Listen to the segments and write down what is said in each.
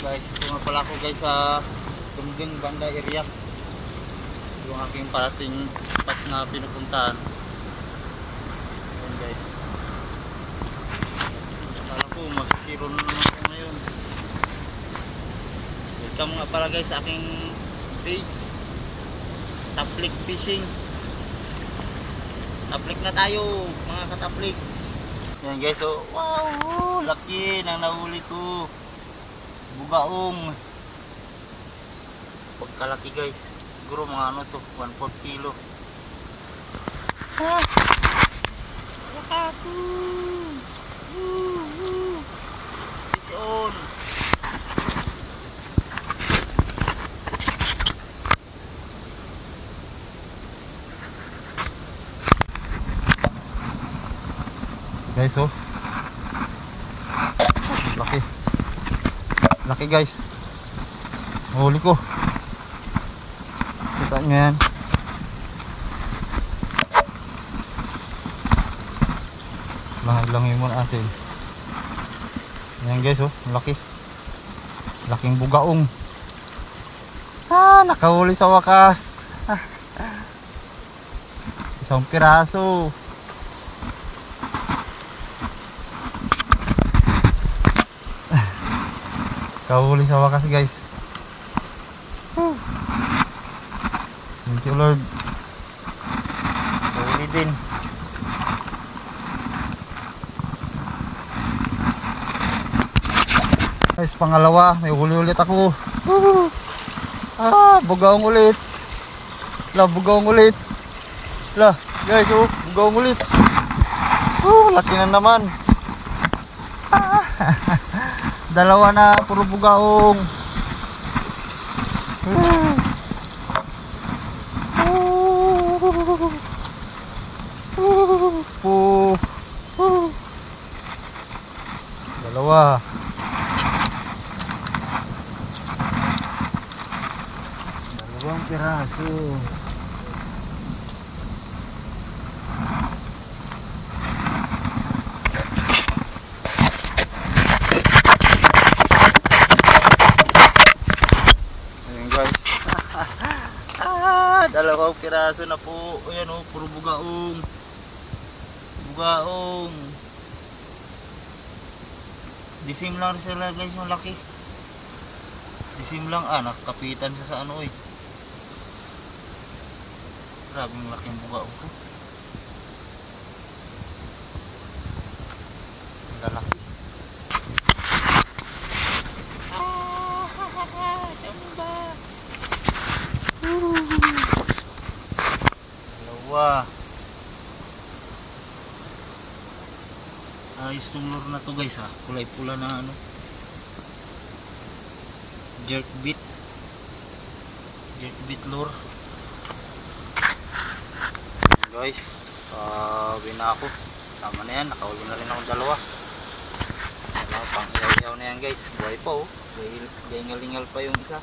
Guys, ito nga pala ako guys sa Tungging Banda area. Yung aking parating spot na pinupuntahan. Ayan guys. Akala ko masisiro na naman ako ngayon. Welcome nga pala guys sa aking page, Taplik Fishing. Taplik na tayo mga kataplik. Ayan guys, so wow, laki ng nahuli ko. Bugaong. Pagkalaki guys, siguro mga ano to, 1/4 kilo. Ah! Wakaso! Fish on! Guys, oh. Laki. Laki guys. Huli ko. Kita nyo yan. Lang-langin mo natin. Yan guys, oh. Laki. Laking bugaong. Ah, nakahuli sa wakas. Isang piraso. Kahuli sa wakas guys. Thank you Lord. Kahuli din. Guys, pangalawa, may huli ulit ako. Ah, bugaong ulit. Bugaong ulit. Guys, oh, bugaong ulit. Laki na naman. Dalawa na, puro bugaong. Dalawa. Dalawang piraso. Dalawang piraso na po. Ayan o, puro bugaong. Bugaong. Disim lang sila guys, yung laki. Disim lang, nakakapitan siya sa ano eh. Grabing laking bugaong ko. Lalaki. Dalawa. Ayos tong lure na to guys ha. Kulay pula na ano. Jerkbait. Jerkbait lure. Guys, wina ako. Tama na yan. Nakahuli na rin ako dalawa. Pang iyaw-iyaw na yan guys. Buhay pa oh. Gaingal-ingal pa yung isa.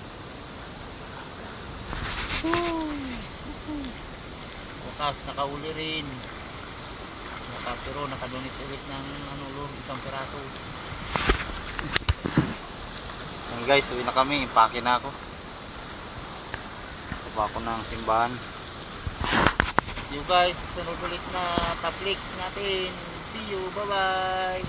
Wakas, nakahuli rin. Pero nakadunit ulit ng lure, isang piraso. Ayan guys, uwi na kami. Impake na ako. Taba ako ng simbahan. See you guys sa sunod ulit na taplik natin. See you, bye bye.